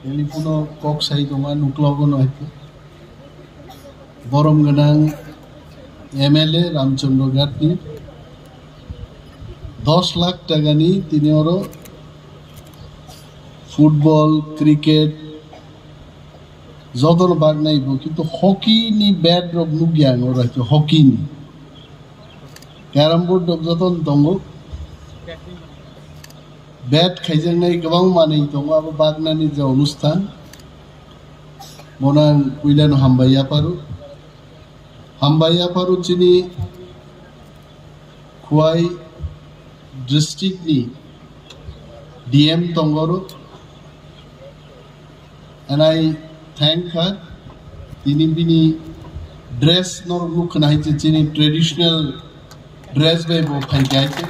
Elipuno kok sai tonga nuklogo no itu. Borom ganang MLA Ramchandra Gatni 10 lakh টাকা নিয়ে তিনি ওর football cricket যতন bug নাইব কিন্তু হকি নি ব্যাট রব নুগিয়াং ওর হয়তো হকি নি ক্যারাম বোর্ড রব যতন দङ ব্যাট খাইজों নাই गोबां मानै दङ आबो बागनानि जे अनुष्ठान मोनां कुइलानो हामबाया पारु चिनि खुवाई डिस्ट्रिक्ट नि DM Tongoro and I thank her. Tini bini dress nor look nahi chini traditional dress by bo khai gaite.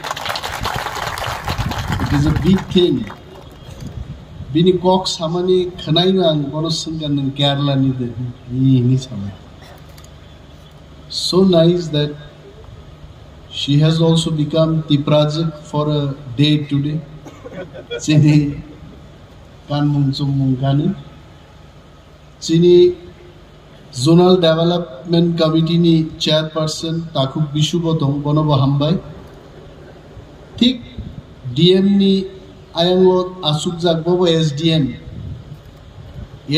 It is a big thing. Bini kok samani khanai nang bonosungan nang Kerala ni de ni samai. So nice that she has also become the project for a day today. Chini kanmung chumung kani. Chini Zonal Development Committee ni chairperson Takuk Bishubotong Bonobo Hambai. Thik DM ni ayango asukjak bobo SDM.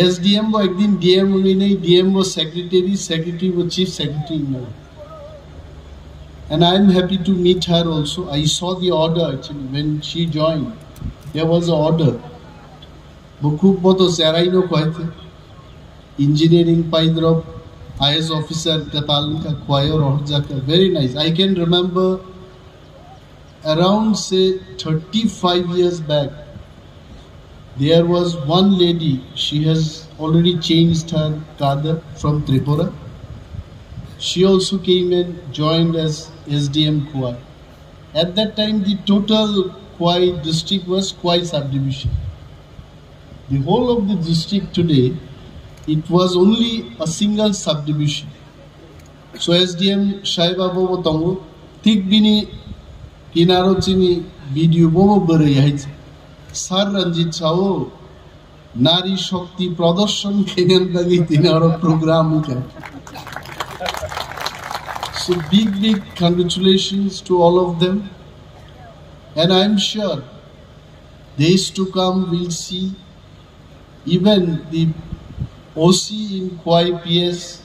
SDM bo ekdin DM ni nei DM bo secretary bo chief secretary no. And I am happy to meet her also. I saw the order actually when she joined. There was an order. Bukuk boto seraino kwaite. Engineering paidrop IS officer katalka choir orjaka very nice. I can remember around say 35 years back there was one lady, she has already changed her cadre from Tripura. She also came and joined as SDM Kwai. At that time the total Kwai district was Kwai subdivision. The whole of the district today, it was only a single subdivision. So SDM Shaiba Bobo Tongo, Tik Bini Kinaro Chini video Bobo Bere Sar Ranjit Chao Nari Shakti Pradarsan Kenyan Dagi Tinaro program. So big congratulations to all of them. And I am sure days to come we'll see even the OC in Kwai PS,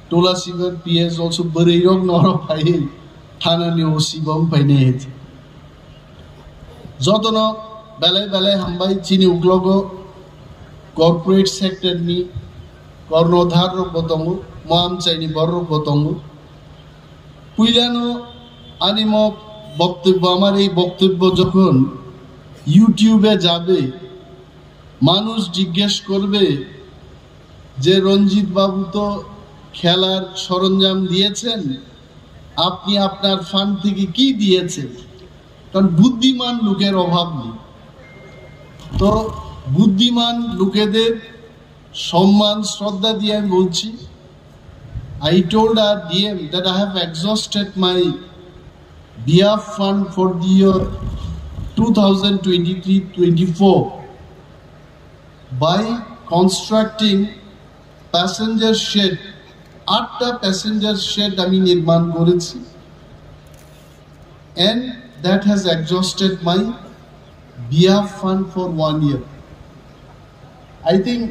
Tola Sigar PS also Barayog Noro Pahin, Tanani OC Bom Painate. Zotono Balay Hambai Chini Uklogo, corporate sector ni, Kornodhar Botongo, Moam Chini Borro Botongo, Puilano Animo বক্তব্য আমার এই বক্তব্য যখন ইউটিউবে যাবে মানুষ জিজ্ঞেস করবে যে রঞ্জিত বাবু তো খেলার সরঞ্জাম দিয়েছেন আপনি আপনার ফান্ড থেকে কি দিয়েছেন কারণ বুদ্ধিমান লোকের অভাব নেই তো বুদ্ধিমান লোকেদের সম্মান শ্রদ্ধা দিয়ে আমি বলছি I told our DM that I have exhausted my BF fund for the year 2023-24 by constructing passenger shed. 8 passenger shed আমি নির্মাণ করেছি and that has exhausted my BF fund for 1 year. I think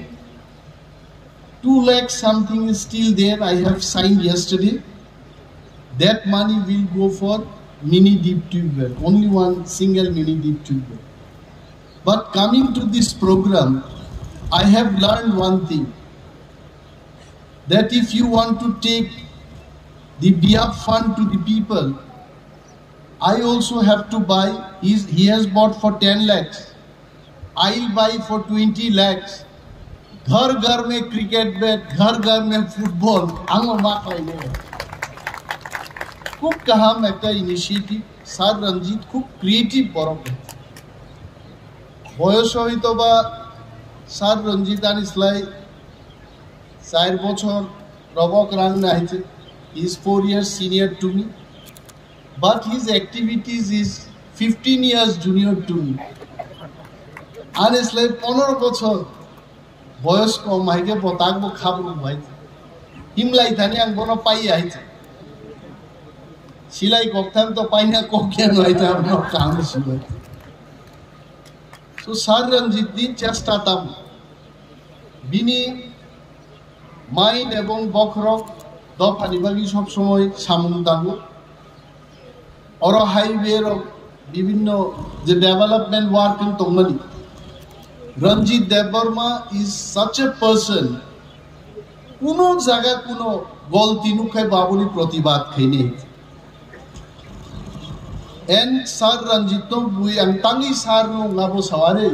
2 lakh something is still there. I have signed yesterday. That money will go for mini deep tube well, only one single mini deep tube well. But coming to this program, I have learned one thing, that if you want to take the BF fund to the people, I also have to buy, he has bought for 10 lakhs, I'll buy for 20 lakhs. घर घर में cricket bat घर में football आंगो माखाई ने खूब कहाम একটা initiative sir রঞ্জিত খুব ক্রিয়েটিভ বরক বয়স হইতো বা স্যার রঞ্জিত আনিসলাই 4 বছর রবক রাং নাইছে he is 4 years senior to me but his activities is 15 years junior to me আনিসলাই 15 বছর বয়স কম হাইকে পতাক বো খাবো ভাই হিমলাই থানি আং বনো পাই আইছে সিলাই ককথান তো পাই না ককেন হইতা আপনো কাম সিলাই সো স্যার রঞ্জিত দি চেষ্টা তাম বিনি মাইন্ড এবং বখরক দফানি বাগি সব সময় সামুন দাঙ্গো অর হাইওয়ে বিভিন্ন যে ডেভেলপমেন্ট ওয়ার্ক ইন তংমানি Ranjit Debbarma is such a person কোনো জায়গা কোনো গলতি নুখাই বাবুনি প্রতিবাদ খাইনি এন স্যার রঞ্জিত বুই আং তাঙ্গি স্যার নো নাবো সাওয়ারে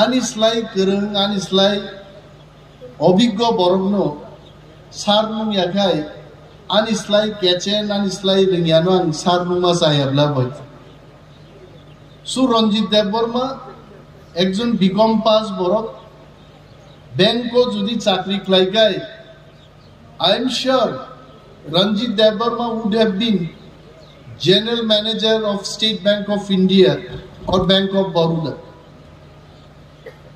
আনিসলাই গরং আনিসলাই অভিজ্ঞ বরগ্ন স্যার নো ইয়াখাই আনিসলাই কেচেন আনিসলাই রিংয়ানো আং স্যার নো মা সাহেবলা বই সু রঞ্জিত দেববর্মা একজন বিকম পাস বরক ব্যাংকো যদি চাকরি ক্লাইকাই I am sure Ranjit Debbarma would have been general manager of State Bank of India or Bank of Baroda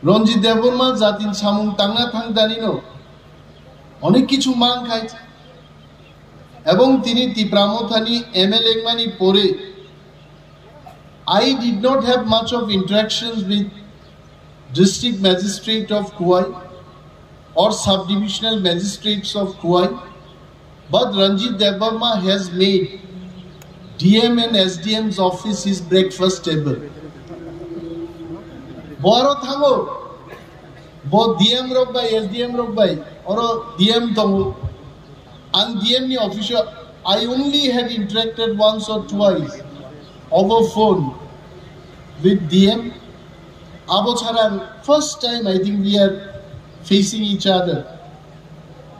রঞ্জিত দেববর্মা জাতিন সামুং তাংনা থাং দানিনো অনেক কিছু মান খাইছে এবং তিনি তিপ্রামথানি এমএলএ মানি পরে I did not have much of interactions with District Magistrate of Kuwai or Subdivisional Magistrates of Kuwai, but Ranjit Debarma has made DM and SDM's office his breakfast table. Boro thango, bo DM rok by SDM rok by or DM thango, and DM ni official. I only had interacted once or twice over phone with DM. Abocharan, first time I think we are facing each other.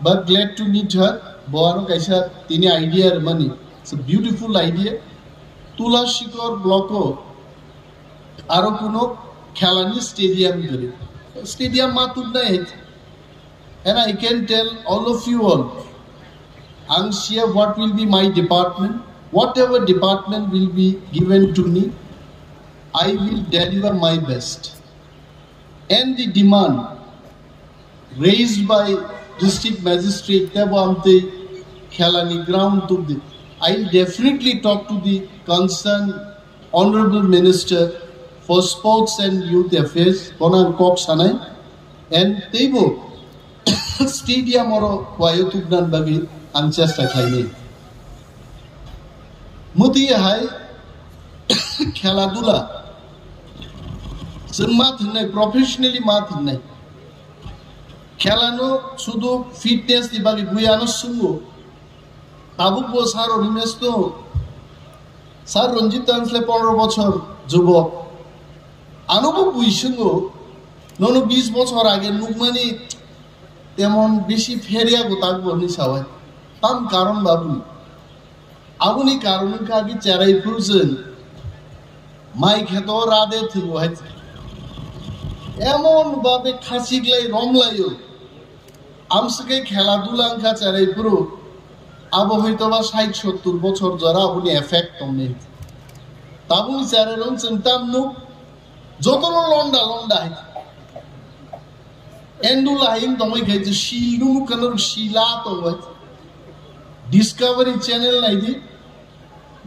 But glad to meet her. Boano kaisa tini idea money. It's a beautiful idea. Tula Shikor Blocko aro kuno khelani stadium kare. Stadium matud na hai. And I can tell all of you all, I'm sure what will be my department. Whatever department will be given to me, I will deliver my best. And the demand raised by district magistrate Tebamte Khelani ground to the, I'll definitely talk to the concerned Honorable Minister for Sports and Youth Affairs, Konan Kok Sanai, and Tebo Stadium or Kwayotugnan Bagi Anchester Kaini. Muti hai খেলাধুলা math নাই professionally math নাই খেলানো শুধু fitness দিবাগি বুয়ানো সুঙ্গো তাবুক বো sir Animesh তো sir রঞ্জিত আনসলে 15 বছর যুবক আনুবো বুইসুঙ্গো ননো 20 বছর আগে নুকমানি তেমন বেশি ফেরিয়া গো তাকবো নি সাওয়াই তাম কারণ বাবুনি আবুনি কারণ কাগি চেরাই ফুরছেন মাই খেত রাধে থিব হয়েছে এমন ভাবে খাসি গলাই রমলাইও আমসকে খেলাধুলা আঙ্কা চেরাই পুরো আবু হয়তো বা 60-70 বছর যারা আপনি এফেক্ট কমে তাবুনি চেরাই রং চিন্তাম নু যত লন্ডা লন্ডা এন্ডুলা হিম দমই খাইছে শিলু কানোর শিলা তো ডিসকভারি চ্যানেল নাই দি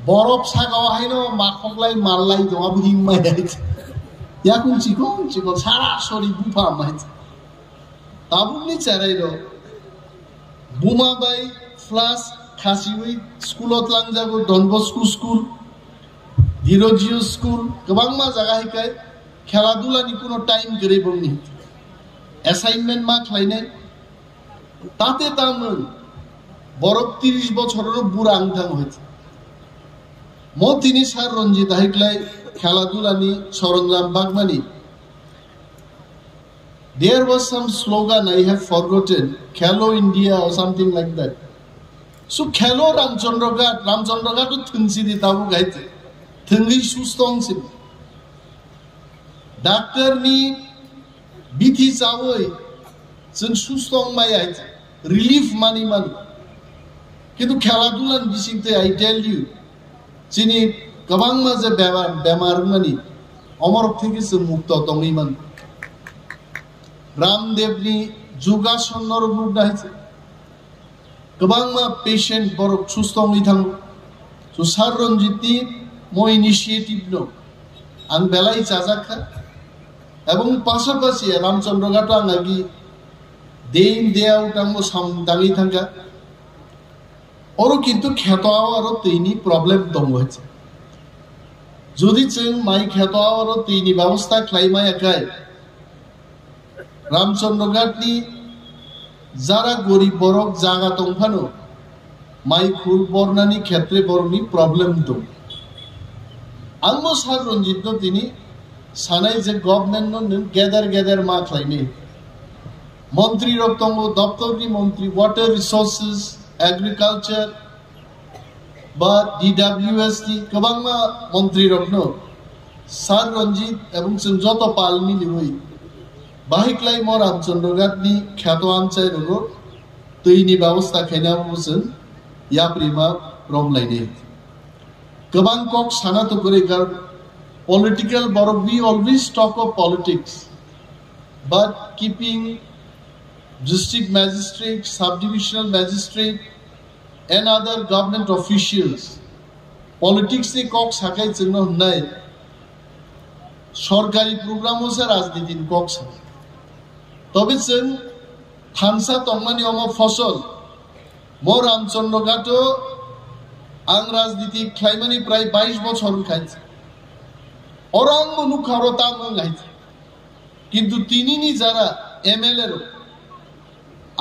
বরফ সাগাও হাইনো মাখকলাই মারলাই দমা বুহিম মাইছে ইয়াকুন চিকো সারা শরীর বুফা মাইছে তাবুনি চেরাইরো বুমা বাই ফ্লাস খাসিউই স্কুলত লাংজাগো ডনবস্কু স্কুল হিরোজিও স্কুল গোबां मा জায়গা হিকাই খেলাধুলানি কোনো টাইম গরে বংনি অ্যাসাইনমেন্ট মা খাইনাই তাতে তামন বরফ 30 বছরের বুড়া আংথাং হয়েছে মো তিনি স্যার রঞ্জিত হাইকলাই খেলাধুলানি সরঞ্জাম বাগমানি there was some slogan I have forgotten Khelo India or something like that so Khelo Ramchandra to thunsi di tabu gaite thungi sustong sin doctor ni bithi chawoi sun sustong mai aite relief money কিন্তু খেলাধুলার বিষয়তে I tell you যিনি গোबां মাঝে বেমার মানি অমর থেকে মুক্ত তংইমান रामदेवनि जुगासन नरमुग दाहिছে गोबां patient बरक सुस्थङै थाङो so Sir Ranjitni mo initiative no ang belai chajaka এবং পাশাপাশি রামচন্দ্রঘাট আঙ্গি দেইন দেয়াউট আমো সামদাঙ্গি থাকা ওরও কিন্তু খেতোয়াও আরো তৈনি প্রবলেম দম হয়েছে যদি जों মাই খেতোয়াও আরো তৈনি ব্যবস্থা খাইমাই একাই রামচন্দ্রঘাটনি যারা গরিব বরক জায়গা দংফানো মাই খুল বর্ণানি ক্ষেত্রে বরনি প্রবলেম দম आंबो Sir Ranjitno তিনি सानाय जे गभर्नमेंट नो गेदर मा खालायनि मंत्री रक दङ दप्तरनि मंत्री वाटर रिसोर्सेस एग्रीकल्चर बा DWS नि गोबां मंत्री रक नो Sir Ranjit एवं जों जत पाल मिलिवै बाहिक्लाय म रामचंद्रघाटनि ख्यातो आमचाय रगो दैनि व्यवस्था खायनाबो जों याप्रिमा रमलायनि गोबां कक साना तो करे political but we always talk of politics but keeping district magistrate subdivisional magistrate and other government officials politics ni kok sakai jengno hnai সরকারি প্রোগ্রাম হচ্ছে রাজনীতির কক্স তবে जों থানসা তংমানি অম ফসল ম রামচন্দ্রঘাট আং রাজনীতি খাইমানি প্রায় 22 বছর খাইছে orang menukaro tamu ngaji কিন্তু তিনি নি যারা এমএলএ র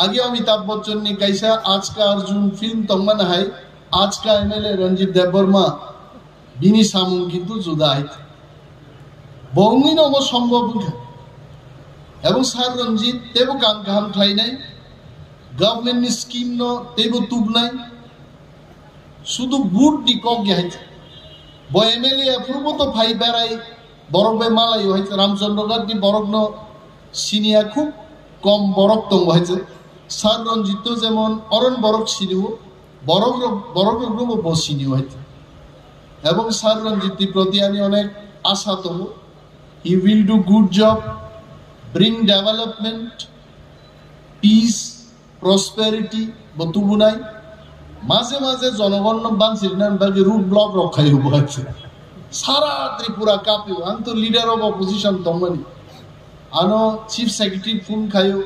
আগে অমিতাভ বচ্চন নি কাইসা আজকা অর্জুন ফিল্ম তংমান হাই আজকা এমএলএ রঞ্জিত দেববর্মা বিনি সামুন কিন্তু জুদা হাই বঙ্গিন অব সম্ভব এবং Sir Ranjit তেব কাম কাম খাই নাই গভর্নমেন্ট নি স্কিম ন তেব তুব নাই শুধু বুট দি কক গাই বএমএলএ অ্যাপ্রুভ তো ভাই বেড়াই বরকবে মালাই হয়েছে রামচন্দ্রঘাটনি বরকনো সিনিয়া খুব কম বরক দং হয়েছে Sir Ranjit যেমন অরণ বরক সিনিও বরক বসিনি হয়েছে এবং Sir Ranjitni প্রতি আমি অনেক আশা তব he will do good job bring development peace prosperity বতুবুনাই মাঝে মাঝে জনগণ বানছিলেন বাকি রুট ব্লক রক্ষাই হয়েছে সারা ত্রিপুরা কাঁপিও আমি তো লিডার অফ অপোজিশন তমনি আনো चीफ सेक्रेटरी फोन खायो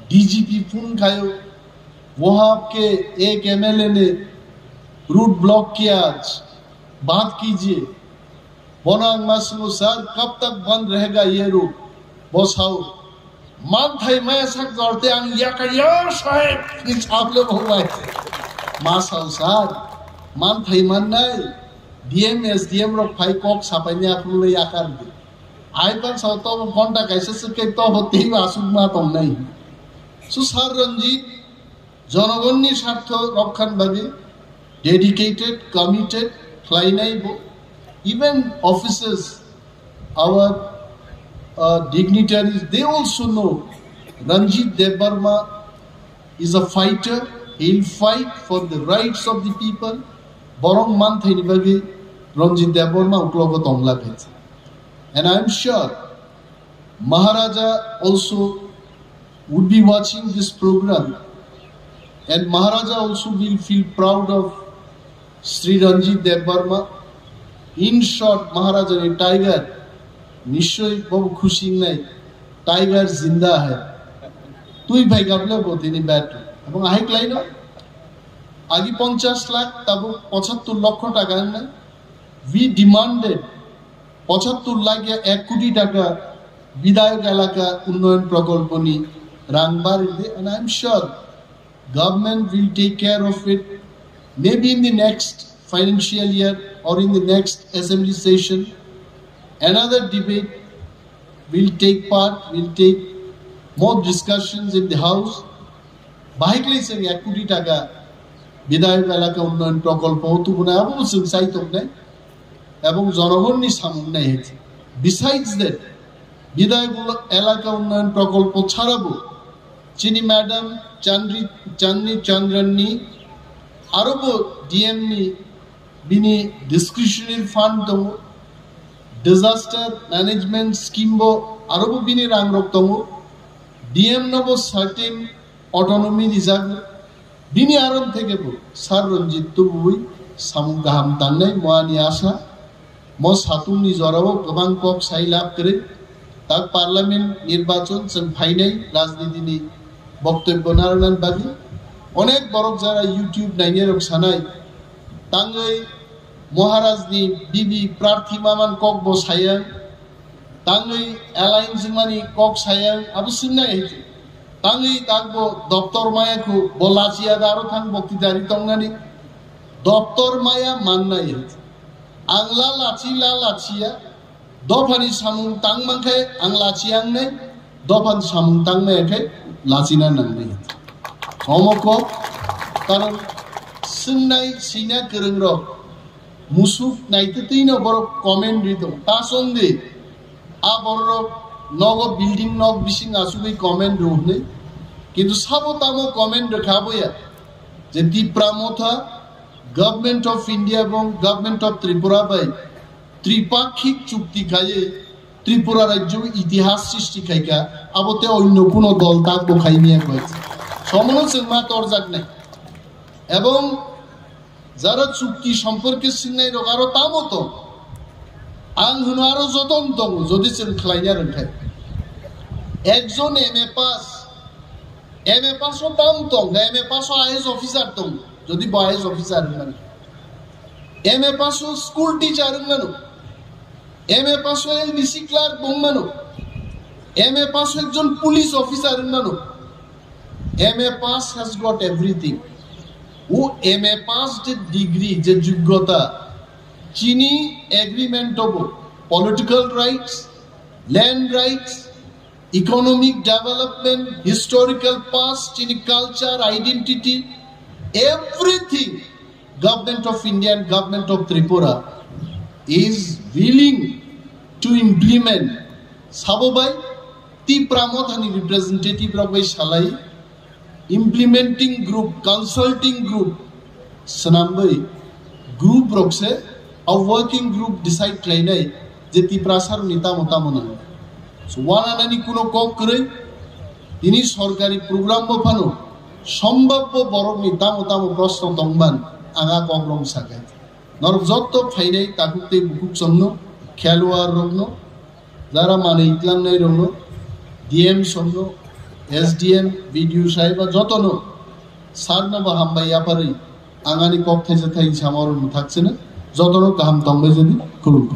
डीजीपी फोन खायो वहां के एक एमएलए ने रूट ब्लॉक किया आज बात कीजिए बोनांग मासुमो सर कब तक बंद रहेगा ये रूट बसाओ मान थाई मैं सक जोड़ते आंग या करियो साहेब इस आप लोग हुआ है मासाव सार मान थाई मान नहीं डीएम एसडीएम रक फाइ कक सापाइने आफुले आकार दे आइपन साउथ of घंटा कैसे सके तो होते ही आसुक मा तम नहीं सो Sir Ranjit জনগণনি স্বার্থ রক্ষার বাবে ডেডিকেটেড কমিটেড ফ্লাইনাইবো even officers our dignitaries they also know Ranjit Debarma is a fighter. He'll fight for the rights of the people. Borong man thaini bagi Ranjit Debarma uklogo tomla bheche. And I'm sure Maharaja also would be watching this program. And Maharaja also will feel proud of Sri Ranjit Debarma. In short, Maharaja ne tiger নিশ্চয় বহু খুশি নাই tiger জিন্দা है তুই ভাই গাবলে বতিনি bat এবং hike line আগে 50 লাখ তাবো 75 লক্ষ টাকা না উই ডিমান্ডেড 75 লাখ 1 কোটি টাকা বিধায়ক এলাকা উন্নয়ন প্রকল্প নি রাংবার দে and I'm sure government will take care of it maybe in the next financial year or in the next assembly session. Another debate will take part, will take more discussions in the house. Bahikli se 1 কোটি টাকা বিধায়ক এলাকা উন্নয়ন প্রকল্প তুবনা এবং সাইত নাই এবং জনগণনি সামনে হয়েছে besides that বিধায়ক এলাকা উন্নয়ন প্রকল্প ছাড়াবো চিনি ম্যাডাম চান্নি চন্দ্রনী আরবো ডিএম নি বিনি ডিসক্রিশনারি ফান্ড দম disaster management scheme bo arobo bini rang roktamo DM নব সার্টেন অটোনমি রিজার্ভ বিনি আরন থেকে সার রঞ্জিত তুবুই সামুং গাহাम दाननाय मोआनि आशा म सातुंनि जराव गोबां कक साइ लाभ करे ता पार्लामेंट निर्वाचन जों फाइनाय राजनीतिनि बक्तव्य नारनान बागि अनेक बरक जारा यूट्यूब नायनो रक सानाय तांगै महाराजनि बिबि प्रार्थी मामान कक बो साया तांगै एलायन्स मानि कक साया आबो सिनाय हेते तांगै तागबो दफ्तर मायाखौ बलाचिया दारो थां बक्तिदारि तंनानि दफ्तर माया माननाय आंला लाचिया दफानि सामुं तांमांखाय आं लाचियांनाय दफान सामुं तांनायखाय लाचिना नांनाय हमक कारण सोंनाय सिना गोरों रक मुसुक नायतैनो बर कमेन्ट रिदो ता संदे आ बर नग बिल्डिं नग बिसिं आसुबै कमेन्ट रोहने किन्तु साबो तामो कमेन्ट रखाबया जे दिप्रामथा गवर्नमेंट ऑफ इंडिया এবং गवर्नमेंट ऑफ त्रिपुरा बाय त्रिपाक्षिक चुक्ति खाये त्रिपुरा राज्य इतिहास सृष्टि खायका आबते अन्य कोनो दल ता बखाइनिया कय समनो जोंमा तरजाक নাই এবং যারা চুক্তি সম্পর্কে সিনাই রগারো তামতো আং হুনো আরো যতন দং যদি जों খাইনা রখাय একজন এমএ পাস ও দাম দং এমএ পাস ও আইএস অফিসার দং যদি বয়েজ অফিসার মানে এমএ পাস ও স্কুল টিচার মানে এমএ পাস ও এলবিসি ক্লার্ক বংমানো এমএ পাস ও একজন পুলিশ অফিসার মানে MA pass has got everything ও এমএ পাস যে ডিগ্রি যে যোগ্যতা চিনি এগ্রিমেন্ট হবো political rights land rights economic development historical past চিনি culture identity everything government of India and government of Tripura is willing to implement sabobai ti pramothani representative rabai shalai implementing group consulting group sanambai group rokse a working group decide klainai je ti prasar nita mota mona so wananani kuno kok kore tini sorkari program bofano সম্ভাব্য বরংনি দাম প্রশ্ন দংবান আগা কংরং সাগাই নরক যত ফাইনাই তাকুতে বুকুক জন্য খেলোয়াড় রগ্ন যারা মানে ইতলামনাই রগ্ন DM সঙ্গ এসডিএম বিডিও সাহেব যতন সারনবা হামবাই আপারই আগানি কক থাইছে থাই সামরণ থাকছে না যতন গাহাম দংবাই যদি করুক